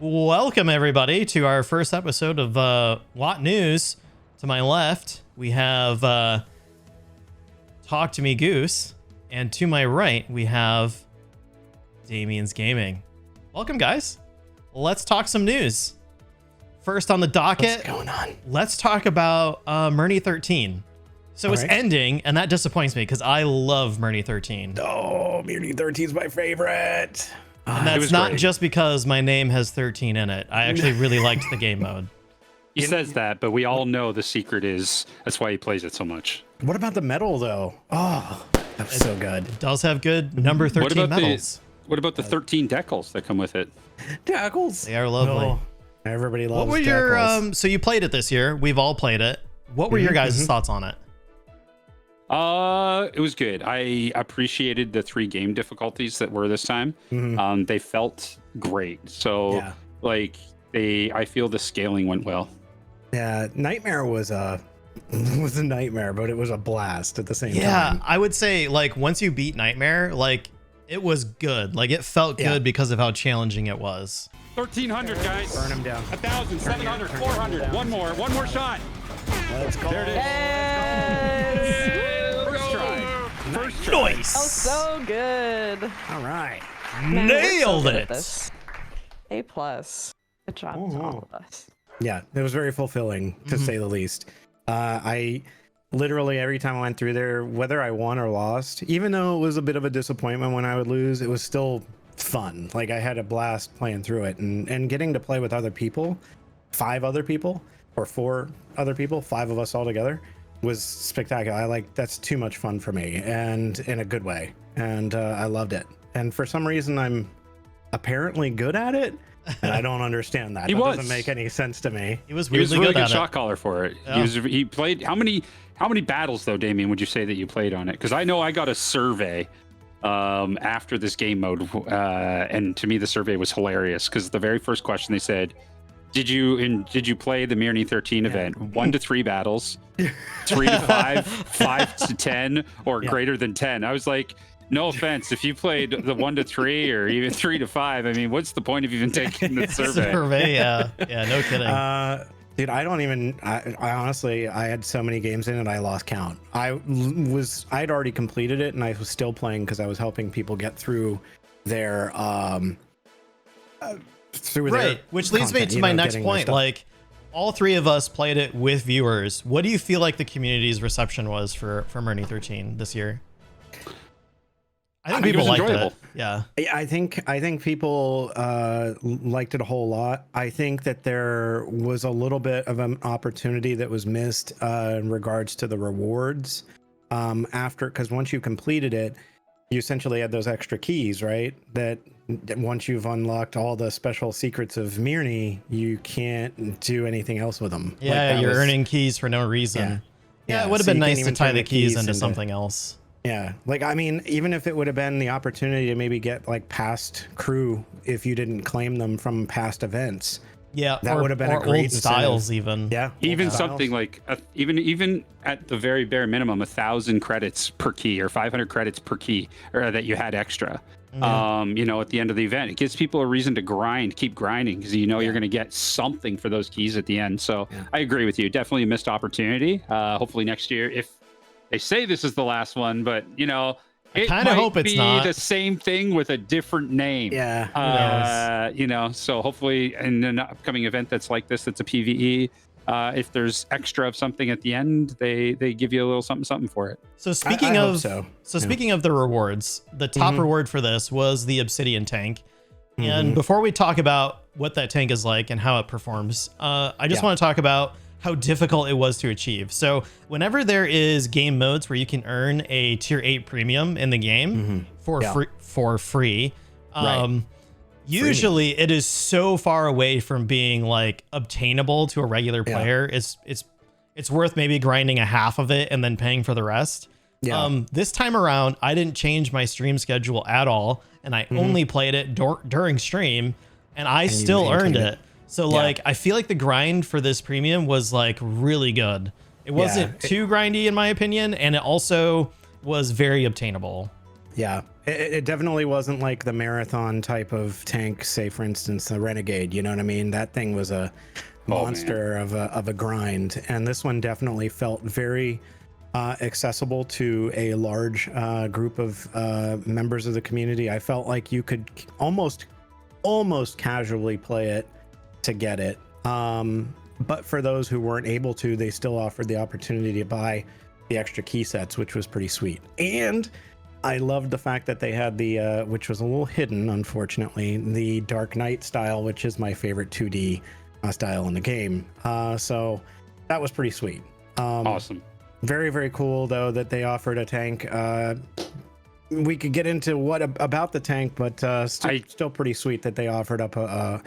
Welcome everybody to our first episode of WoT News. To my left, we have Talk to Me Goose, and to my right, we have Damien's Gaming. Welcome, guys. Let's talk some news. First on the docket, what's going on? Let's talk about Mirny 13. So it's ending, and that disappoints me because I love Mirny 13. Oh, Mirny 13 is my favorite. And that's not just because my name has 13 in it. I actually really liked the game mode. He says that, but we all know the secret is that's why he plays it so much. What about the medal, though? Oh, that's so good. It does have good number 13 medals. What about the 13 decals that come with it? Decals. They are lovely. Oh, everybody loves What were decals. your so you played it this year. We've all played it. What were your guys' thoughts on it? It was good. I appreciated the 3 game difficulties that were this time. They felt great. So I feel the scaling went well. Yeah, Nightmare was a nightmare, but it was a blast at the same time. Yeah, I would say like once you beat Nightmare, like it was good. Like it felt good because of how challenging it was. 1,300 guys. Burn them down. 1,000, 700, 400. One more shot. Let's go. There it is. Yes. First try. First try. Nice. Oh, so good. All right. Man, we're so Nailed good at it. this. A plus. Good job to all of us. Yeah, it was very fulfilling, to say the least. I literally, every time I went through there, whether I won or lost, even though it was a bit of a disappointment when I would lose, it was still fun. Like, I had a blast playing through it, and getting to play with other people, 5 other people, or 4 other people, 5 of us all together, was spectacular. That's too much fun for me, and in a good way, and I loved it. And for some reason, I'm apparently good at it, and I don't understand that. That doesn't make any sense to me. He was He was really really good good at shot it. caller for it. Yeah. He played how many battles though, Damien, would you say that you played on it? Because I know I got a survey after this game mode, and to me the survey was hilarious because the very first question they said, did you play the Mirny 13 event? 1 to 3 battles, 3 to 5, 5 to 10, or greater than 10. I was like, no offense, if you played the 1 to 3 or even 3 to 5, I mean, what's the point of even taking the survey? Yeah, no kidding. Dude, I honestly, I had so many games in it, I lost count. I'd already completed it, and I was still playing because I was helping people get through their which leads me content, to my next getting their point. stuff. Like, all 3 of us played it with viewers. What do you feel like the community's reception was for Mirny 13 this year? I think people liked it. Yeah. I think people liked it a whole lot. I think that there was a little bit of an opportunity that was missed in regards to the rewards because once you completed it, you essentially had those extra keys, right? That once you've unlocked all the special secrets of Mirny, you can't do anything else with them. Yeah, you're earning keys for no reason. Yeah, it would have so been you can't nice to even tie turn the keys into something else. Yeah, like, I mean, even if it would have been the opportunity to maybe get like past crew if you didn't claim them from past events. Yeah, that would have been a great old styles even. Yeah, even something like even at the very bare minimum 1,000 credits per key or 500 credits per key or that you had extra. At the end of the event, it gives people a reason to keep grinding because you're going to get something for those keys at the end. So I agree with you. Definitely a missed opportunity. Hopefully next year, if they say this is the last one, but I kind of hope it's not the same thing with a different name. Yeah. So hopefully in an upcoming event that's like this, that's a PvE, if there's extra of something at the end, they give you a little something for it. So speaking speaking of the rewards, the top reward for this was the Obsidian tank. And before we talk about what that tank is like and how it performs, I just want to talk about how difficult it was to achieve. So whenever there is game modes where you can earn a tier 8 premium in the game for free, usually it is so far away from being like obtainable to a regular player. It's worth maybe grinding a half of it and then paying for the rest. This time around, I didn't change my stream schedule at all, and I only played it during stream, and I still earned it. So like, I feel like the grind for this premium was like really good. It wasn't too grindy in my opinion, and it also was very obtainable. Yeah, It definitely wasn't like the marathon type of tank, say for instance the Renegade, you know what I mean? That thing was a monster of a grind, and this one definitely felt very accessible to a large group of members of the community. I felt like you could almost casually play it to get it, but for those who weren't able to, they still offered the opportunity to buy the extra key sets, which was pretty sweet. And I loved the fact that they had the which was a little hidden, unfortunately, the Dark Knight style, which is my favorite 2D style in the game. So that was pretty sweet. Awesome. Very, very cool though that they offered a tank. We could get into what about the tank, but still pretty sweet that they offered up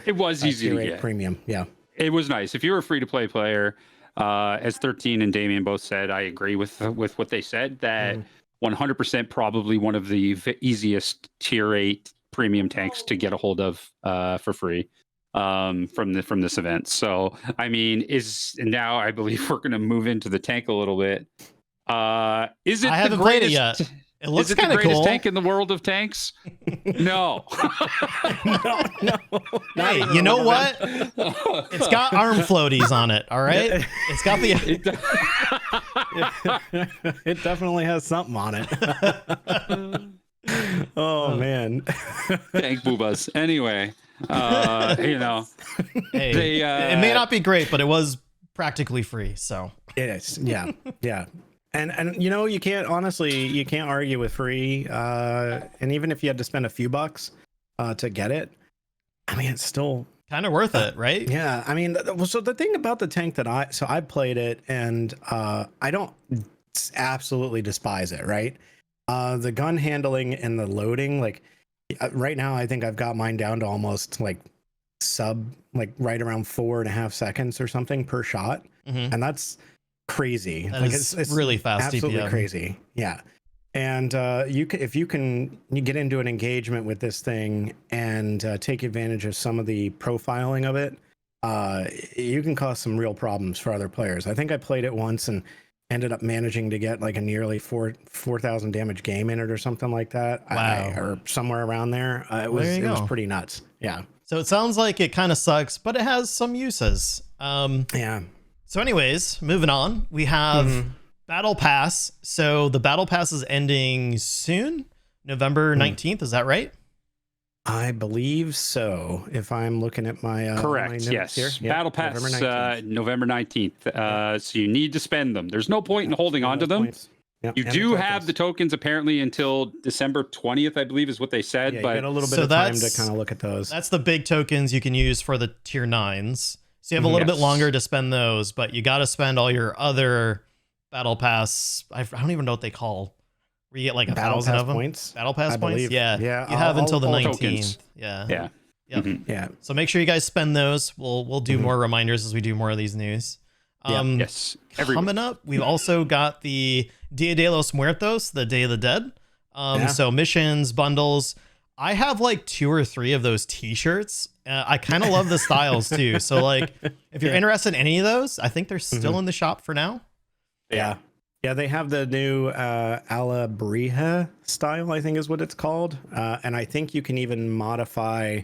it was easy to get premium. Yeah, it was nice. If you were a free to play player, as 13 and Damien both said, I agree with what they said, that 100% probably one of the easiest tier 8 premium tanks to get a hold of for free from this event. So I mean, now I believe we're going to move into the tank a little bit. Is it I haven't played it yet. It looks kind of cool. Is it the greatest tank in the world of tanks? No. no. Hey, you know what? It's got arm floaties on it. All right. It's got the. It definitely has something on it. Oh man. Tank boobas. Anyway, you know, hey, it may not be great, but it was practically free. So it is. Yeah. Yeah. And you know, you can't argue with free. And even if you had to spend a few bucks to get it, I mean, it's still kind of worth it, right? Yeah. I mean, so the thing about the tank that I played it, and I don't absolutely despise it, right? The gun handling and the loading, like right now, I think I've got mine down to almost like right around 4.5 seconds or something per shot, and that's crazy. That it's really fast. Absolutely DPM. Crazy. Yeah. And if you get into an engagement with this thing and take advantage of some of the profiling of it, you can cause some real problems for other players. I think I played it once and ended up managing to get like a nearly 4,000 damage game in it or something like that. Wow. Or somewhere around there. It was pretty nuts. Yeah. So it sounds like it kind of sucks, but it has some uses. Yeah. So anyways, moving on, we have Battle Pass. So the Battle Pass is ending soon, November 19th. Is that right? I believe so. If I'm looking at my correct, my notes yes. here. Yep. Battle Pass November 19th. So you need to spend them. There's no point in holding on to them. Yep. You do have the tokens apparently until December 20th, I believe, is what they said. Yeah, but you get a little bit of time to kind of look at those. That's the big tokens you can use for the tier 9s. So you have a little bit longer to spend those, but you got to spend all your other Battle Pass. I don't even know what they call. Where you get like 1,000 of them. Points. Battle Pass points. Believe. Yeah. Yeah. You have until the 19th. Tokens. Yeah. Yeah. Yep. Yeah. So make sure you guys spend those. We'll do more reminders as we do more of these news. Yes. Coming up, we've also got the Dia de los Muertos, the Day of the Dead. So missions, bundles. I have like 2 or 3 of those t-shirts. I kind of love the styles too. So like if you're interested in any of those, I think they're still in the shop for now. Yeah. Yeah, they have the new Alabrija style, I think is what it's called. And I think you can even modify,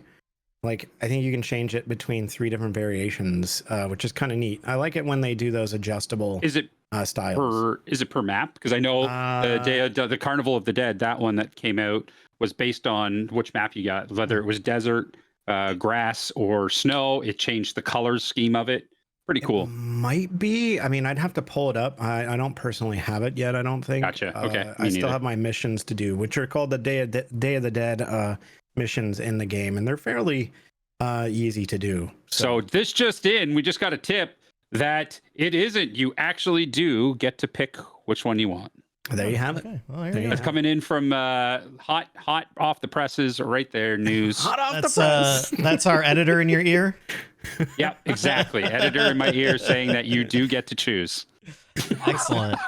like, I think you can change it between 3 different variations, which is kind of neat. I like it when they do those adjustable styles. Is it per map? Because I know the Carnival of the Dead, that one that came out, was based on which map you got, whether it was desert, grass, or snow. It changed the colors scheme of it. Pretty cool. Might be. I mean, I'd have to pull it up. I don't personally have it yet, I don't think. Gotcha. Okay. I still have my missions to do, which are called the Day of the Dead missions in the game, and they're fairly easy to do. So this just in, we just got a tip that it isn't. You actually do get to pick which one you want. There you have it. Okay. Well, It's coming in from hot off the presses right there, news. Hot off the press. That's our editor in your ear. Yeah, exactly. Editor in my ear saying that you do get to choose. Excellent.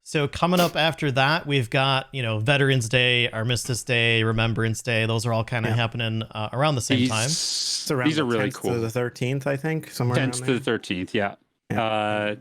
So coming up after that, we've got, Veterans Day, Armistice Day, Remembrance Day. Those are all kind of happening around the same time. These are really cool. To the 13th, I think, somewhere 10th to the 13th, yeah.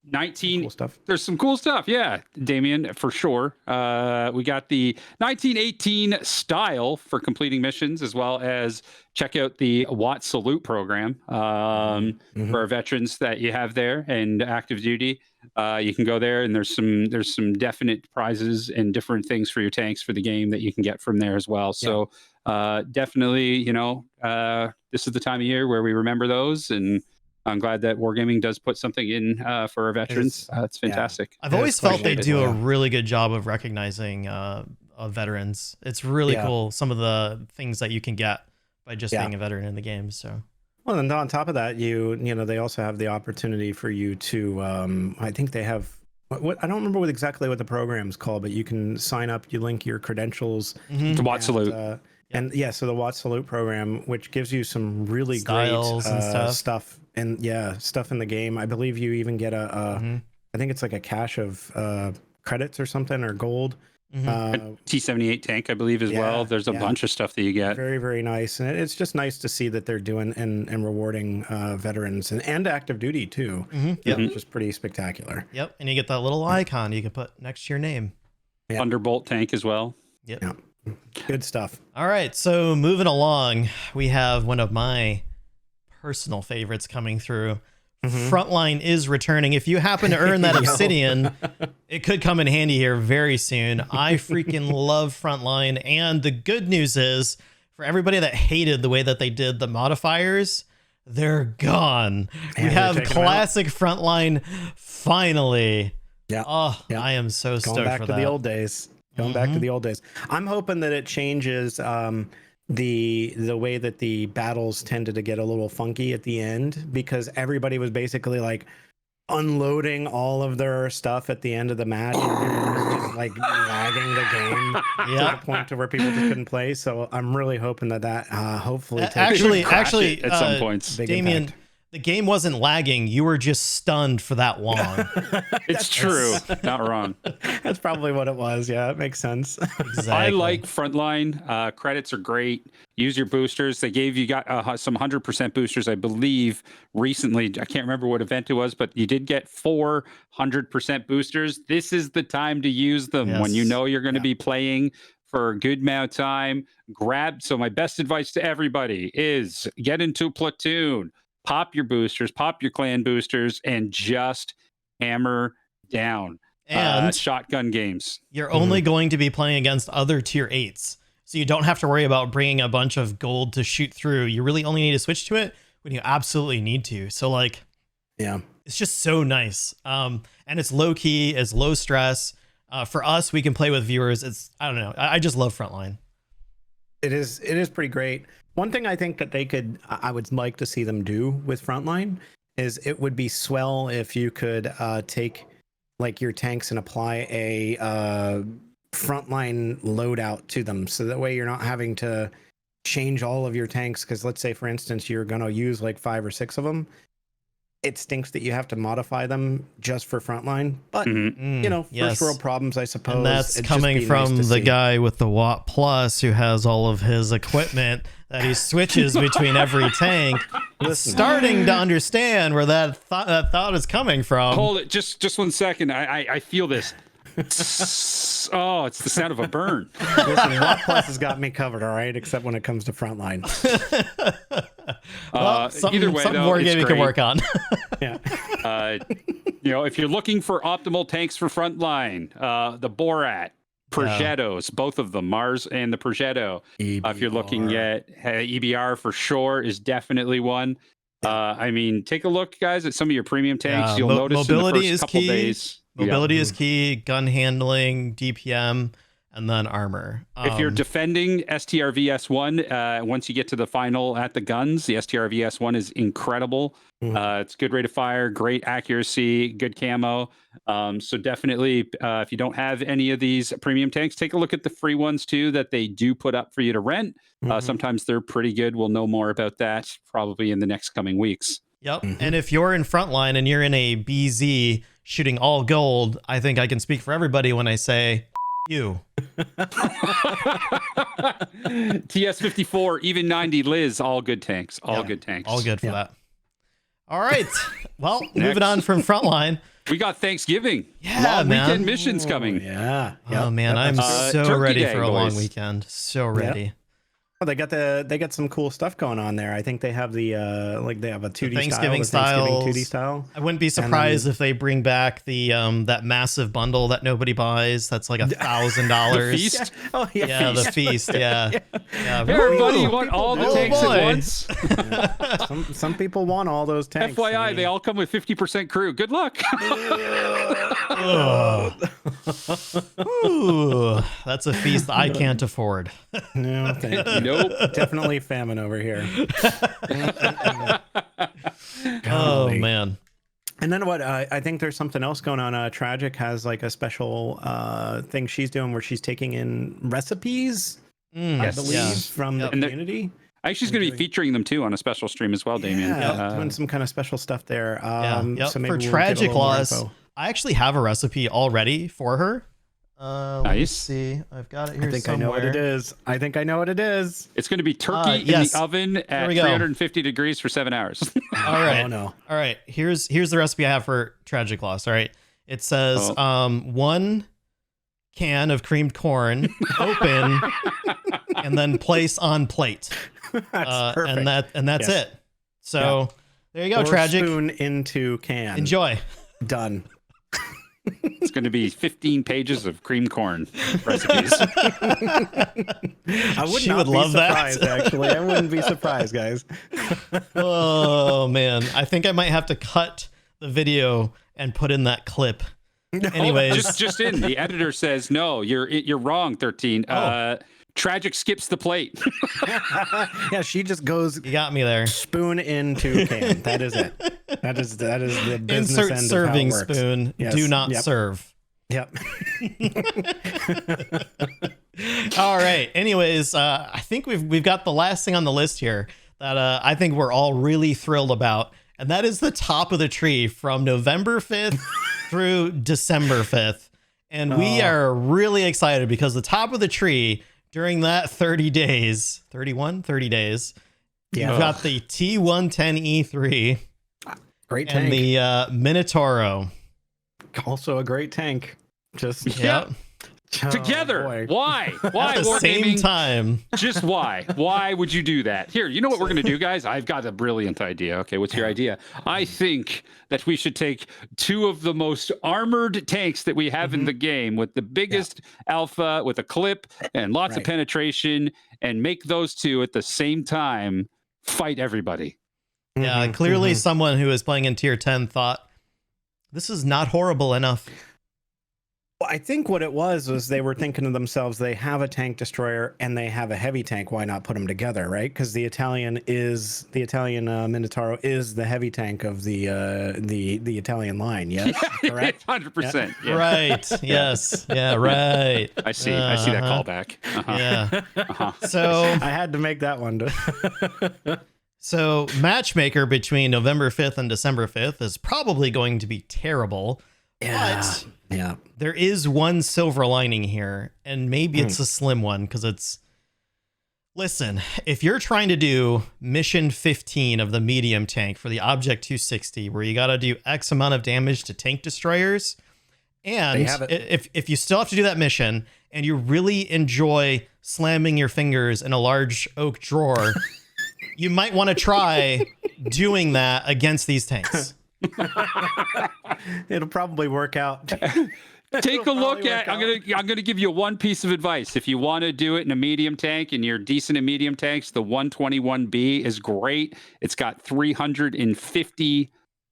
19 Cool stuff. There's some cool stuff, yeah, Damien, for sure. We got the 1918 style for completing missions, as well as check out the WoT Salute program for our veterans that you have there and active duty. You can go there, and there's some definite prizes and different things for your tanks for the game that you can get from there as well. So definitely, this is the time of year where we remember those, and I'm glad that Wargaming does put something in for our veterans. It's fantastic. I've always felt they do a really good job of recognizing veterans. It's really cool, some of the things that you can get by just being a veteran in the game. So, well, and on top of that, they also have the opportunity for you to, I think they have, what I don't remember exactly what the program's called, but you can sign up, you link your credentials to WoT Salute. And so the WoT Salute program, which gives you some really Styles great and stuff, and stuff in the game. I believe you even get I think it's like a cache of credits or something, or gold. A T-78 tank, I believe, as well. There's a bunch of stuff that you get. Very, very nice, and it's just nice to see that they're doing and rewarding veterans and active duty too. Which is pretty spectacular. Yep, and you get that little icon you can put next to your name. Thunderbolt tank as well. Yep. Yeah. Good stuff. All right, so moving along, we have one of my personal favorites coming through. Frontline is returning. If you happen to earn that Obsidian, it could come in handy here very soon. I freaking love Frontline, and the good news is, for everybody that hated the way that they did the modifiers, they're gone. We have classic Frontline finally. Yeah. Oh, I am so stoked for that. Going back to the old days. Going back to the old days. I'm hoping that it changes the way that the battles tended to get a little funky at the end, because everybody was basically like unloading all of their stuff at the end of the match, and it was just like lagging the game to the point to where people just couldn't play. So I'm really hoping that hopefully takes actually at some points. Damien, impact. The game wasn't lagging. You were just stunned for that long. It's true. Not wrong. That's probably what it was. Yeah, it makes sense. Exactly. I like Frontline. Credits are great. Use your boosters. You got some 100% boosters, I believe, recently. I can't remember what event it was, but you did get 400% boosters. This is the time to use them when you know you're going to be playing for a good amount of time. So my best advice to everybody is get into a platoon. Pop your boosters, pop your clan boosters, and just hammer down. And shotgun games. You're only going to be playing against other tier 8s. So you don't have to worry about bringing a bunch of gold to shoot through. You really only need to switch to it when you absolutely need to. So it's just so nice. And it's low key, it's low stress. For us, we can play with viewers. I don't know. I just love Frontline. It is pretty great. One thing I think that I would like to see them do with Frontline is it would be swell if you could take like your tanks and apply a Frontline loadout to them. So that way you're not having to change all of your tanks. Because let's say, for instance, you're going to use like 5 or 6 of them. It stinks that you have to modify them just for Frontline, but first world problems, I suppose. And that's coming from the guy with the WoT Plus who has all of his equipment that he switches between every tank. Starting to understand where that thought is coming from. Hold it, just 1 second. I feel this. Oh, it's the sound of a burn. Listen, WoT Plus has got me covered, all right, except when it comes to Frontline. Either way, something more gaming can work on. If you're looking for optimal tanks for Frontline, the Borat, Progettos, both of them, Mars and the Progetto. If you're looking at EBR for sure is definitely one. Take a look, guys, at some of your premium tanks. You'll notice mobility in the first couple days. Mobility is key, gun handling, DPM, and then armor. If you're defending STRVS1, once you get to the final at the guns, the STRVS1 is incredible. It's good rate of fire, great accuracy, good camo. So definitely, if you don't have any of these premium tanks, take a look at the free ones too that they do put up for you to rent. Sometimes they're pretty good. We'll know more about that probably in the next coming weeks. Yep. And if you're in Frontline and you're in a BZ shooting all gold, I think I can speak for everybody when I say you. TS-54, even 90 Liz, all good tanks. All good tanks. All good for that. All right. Well, moving on from Frontline. We got Thanksgiving. Yeah, long man. weekend missions coming. Yeah. Oh man, I'm so Turkey ready Day, for a long boys. weekend. So ready. Oh, they got some cool stuff going on there. I think they have the they have a 2D Thanksgiving style, the Thanksgiving 2D styles. style. I wouldn't be surprised if they bring back the that massive bundle that nobody buys. That's like $1,000. Feast. Oh yeah, Yeah, the feast. Yeah. Yeah. Hey, everybody, you Ooh, want all the people tanks do. at Oh, once? Some people want all those tanks. FYI, they all come with 50% crew. Good luck. Ooh, that's a feast that I can't afford. No, thank you. Nope. Definitely famine over here. Oh Golly. man. And then what? I think there's something else going on. Tragic has like a special thing she's doing where she's taking in recipes, I believe, yeah. from the And they're- community. Actually, she's going to be featuring them too on a special stream as well, Damien. Yeah, doing some kind of special stuff there. Yep. So maybe For we'll get a Tragic little more Loss, info. I actually have a recipe already for her. Let me Nice. see. I've got it here I think somewhere. I know what it is. I think I know what it is. It's going to be turkey yes. in the oven at we go. 350 degrees for 7 hours. All right. Oh no. All right. Here's the recipe I have for Tragic Loss. All right. It says 1 can of creamed corn, open, and then place on plate. That's perfect. And that's Yes. it. So there you go, Or Tragic. spoon into can. Enjoy. Done. It's going to be 15 pages of cream corn recipes. I would She not would be love that. surprised, actually. I wouldn't be surprised, guys. Oh man, I think I might have to cut the video and put in that clip. Anyways, just in, the editor says, no, you're wrong, 13. Tragic skips the plate. Yeah, she just goes you got me there. spoon into can. That is it. That is the business Insert end serving of how it works. spoon. Yes. Do not Yep. serve. Yep. All right. Anyways, I think we've got the last thing on the list here that I think we're all really thrilled about, and that is the top of the tree from November 5th through December 5th. And we are really excited because the top of the tree during that 30 days, 30 days, Yeah. you've got the T110E3 Great and tank. the Minotauro. Also a great tank. Just Yep. Together. boy. Why? Why? At the War same Gaming? time. Just why? Why would you do that? Here, you know what we're going to do, guys? I've got a brilliant idea. Okay, what's your idea? I think that we should take 2 of the most armored tanks that we have in the game with the biggest alpha, with a clip and lots of Right. penetration, and make those 2 at the same time fight everybody. Yeah, Mhm, clearly mhm. someone who was playing in tier 10 thought, this is not horrible enough. Well, I think what it was they were thinking to themselves, they have a tank destroyer and they have a heavy tank. Why not put them together, right? Because the Italian Minotauro is the heavy tank of the Italian line. Yes, correct. 100%. Yeah. Right. Yes. Yeah, right. I see that Uh-huh. callback. Uh-huh. Yeah. So I had to make that one. so matchmaker between November 5th and December 5th is probably going to be terrible. But Yeah. there is one silver lining here, and maybe it's a slim one because it's. Listen, if you're trying to do mission 15 of the medium tank for the Object 260, where you got to do X amount of damage to tank destroyers, and They have it. if you still have to do that mission and you really enjoy slamming your fingers in a large oak drawer, you might want to try doing that against these tanks. It'll probably work out. Take a It'll look probably at. work I'm gonna give you one piece of advice. If you want to do it in a medium tank and you're decent in medium tanks, the 121B is great. It's got 350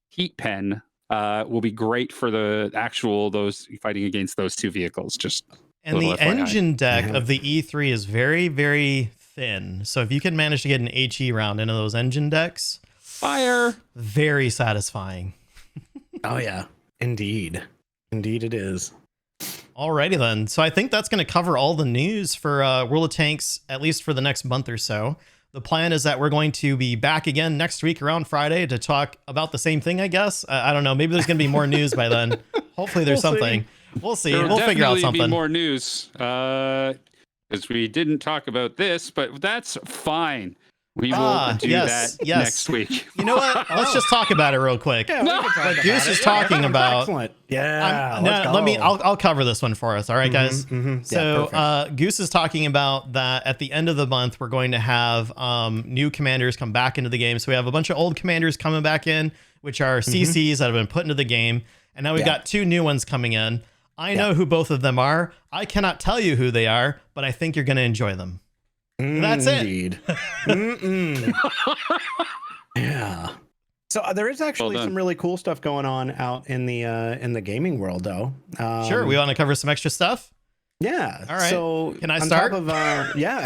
heat pen. Will be great for those fighting against those 2 vehicles. Just And the little FYI. engine deck of the E3 is very, very thin. So if you can manage to get an HE round into those engine decks, fire. very satisfying. Oh yeah, indeed it is. Alrighty then. So I think that's going to cover all the news for World of Tanks, at least for the next month or so. The plan is that we're going to be back again next week around Friday to talk about the same thing, I guess. I don't know. Maybe there's going to be more news by then. Hopefully there's We'll see. something. We'll see. There will We'll figure out definitely be something. more news because we didn't talk about this, but that's fine. We will do that next week. You know what? Let's just talk about it real quick. What Goose is talking about. Excellent. Yeah. I'll cover this one for us. All right, guys. So Goose is talking about that at the end of the month, we're going to have new commanders come back into the game. So we have a bunch of old commanders coming back in, which are CCs that have been put into the game. And now we've got 2 new ones coming in. I know who both of them are. I cannot tell you who they are, but I think you're going to enjoy them. That's it. Yeah. So there is actually some really cool stuff going on out in the gaming world, though. Sure. We want to cover some extra stuff. Yeah. All right. So can I start? Yeah,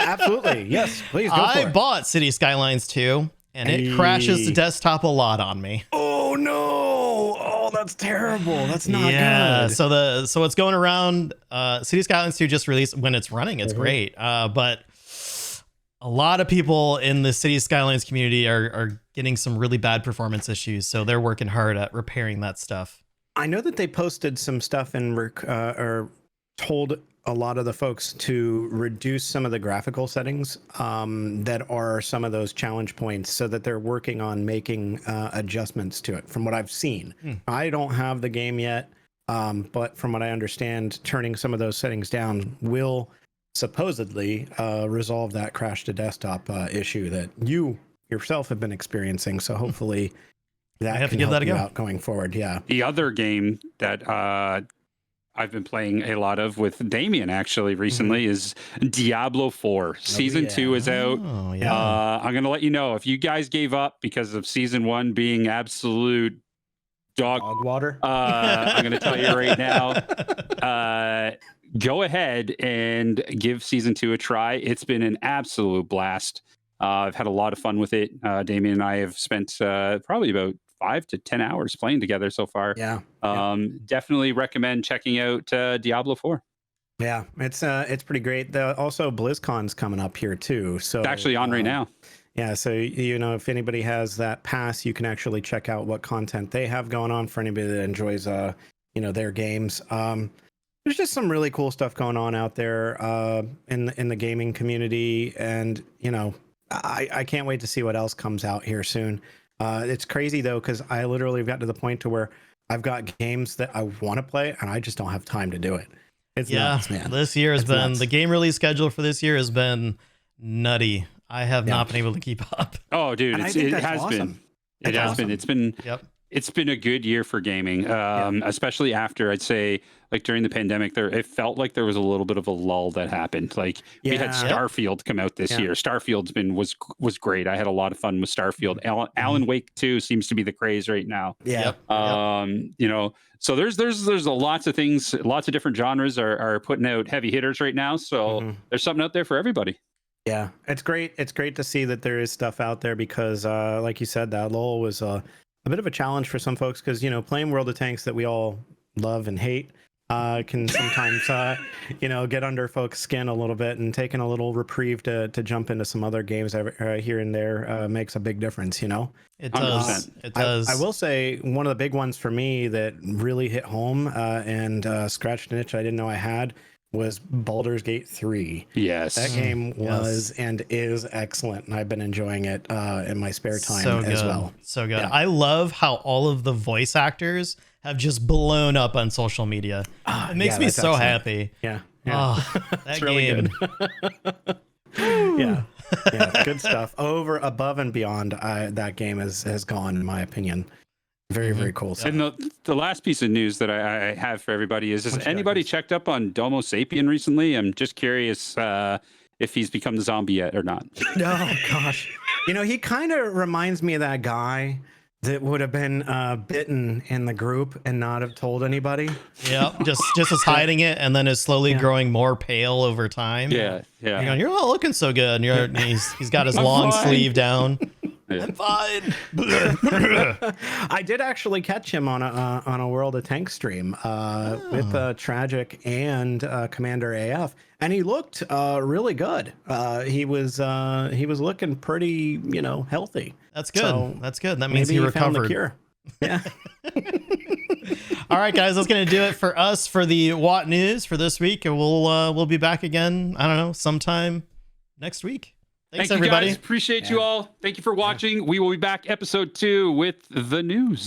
absolutely. Yes, please go for it. I bought City Skylines 2, and it crashes the desktop a lot on me. Oh no! Oh, that's terrible. That's not good. So what's going around? City Skylines 2 just released. When it's running, it's great. But a lot of people in the City Skylines community are getting some really bad performance issues. So they're working hard at repairing that stuff. I know that they posted some stuff and or told a lot of the folks to reduce some of the graphical settings that are some of those challenge points, so that they're working on making adjustments to it from what I've seen. I don't have the game yet, but from what I understand, turning some of those settings down will supposedly resolve that crash to desktop issue that you yourself have been experiencing. So hopefully that can help you out going forward. Yeah. The other game that I've been playing a lot of with Damien actually recently is Diablo 4. Season 2 is out. I'm going to let you know, if you guys gave up because of season 1 being absolute dog water, I'm going to tell you right now, go ahead and give season 2 a try. It's been an absolute blast. I've had a lot of fun with it. Damien and I have spent probably about 5 to 10 hours playing together so far. Definitely recommend checking out Diablo 4. Yeah, it's pretty great. Also, BlizzCon's coming up here too. So it's actually on right now. Yeah, so if anybody has that pass, you can actually check out what content they have going on for anybody that enjoys their games. There's just some really cool stuff going on out there in the gaming community, and I can't wait to see what else comes out here soon. It's crazy though, because I literally got to the point to where I've got games that I want to play and I just don't have time to do it. It's nuts, man. This year has been the game release schedule for this year has been nutty. I have not been able to keep up. Oh, dude, it has been. It has been. It's been. Yep. It's been a good year for gaming, especially after, I'd say, like during the pandemic, it felt like there was a little bit of a lull that happened. Like we had Starfield come out this year. Starfield's was great. I had a lot of fun with Starfield. Alan Wake 2 seems to be the craze right now. So there's a lots of things, lots of different genres are putting out heavy hitters right now. So there's something out there for everybody. Yeah, it's great. It's great to see that there is stuff out there because, like you said, that lull was a bit of a challenge for some folks because, playing World of Tanks that we all love and hate can sometimes, get under folks' skin a little bit, and taking a little reprieve to jump into some other games here and there makes a big difference, It does. It does. I will say one of the big ones for me that really hit home and scratched an itch I didn't know I had was Baldur's Gate 3. Yes. That game was and is excellent, and I've been enjoying it in my spare time as well. So good. Yeah. I love how all of the voice actors have just blown up on social media. It makes me so happy. Yeah. Oh, that really game. Good. Yeah, good stuff. Above and beyond, that game has gone, in my opinion. Very, very cool. And the last piece of news that I have for everybody is anybody checked up on Domo Sapien recently? I'm just curious if he's become the zombie yet or not. Oh, gosh. He kind of reminds me of that guy that would have been bitten in the group and not have told anybody. Yeah, just is hiding it and then is slowly growing more pale over time. Yeah. You're not looking so good. And he's got his long sleeve down. Yeah. I'm fine. I did actually catch him on a World of Tanks stream with Tragic and Commander AF, and he looked really good. He was looking pretty, healthy. That's good. That's good. That means he recovered. Found the cure. Yeah. All right, guys, that's gonna do it for us for the WoT news for this week, and we'll be back again. I don't know, sometime next week. Thanks, Thank you everybody. guys. Appreciate you all. Thank you for watching. We will be back episode 2 with the news.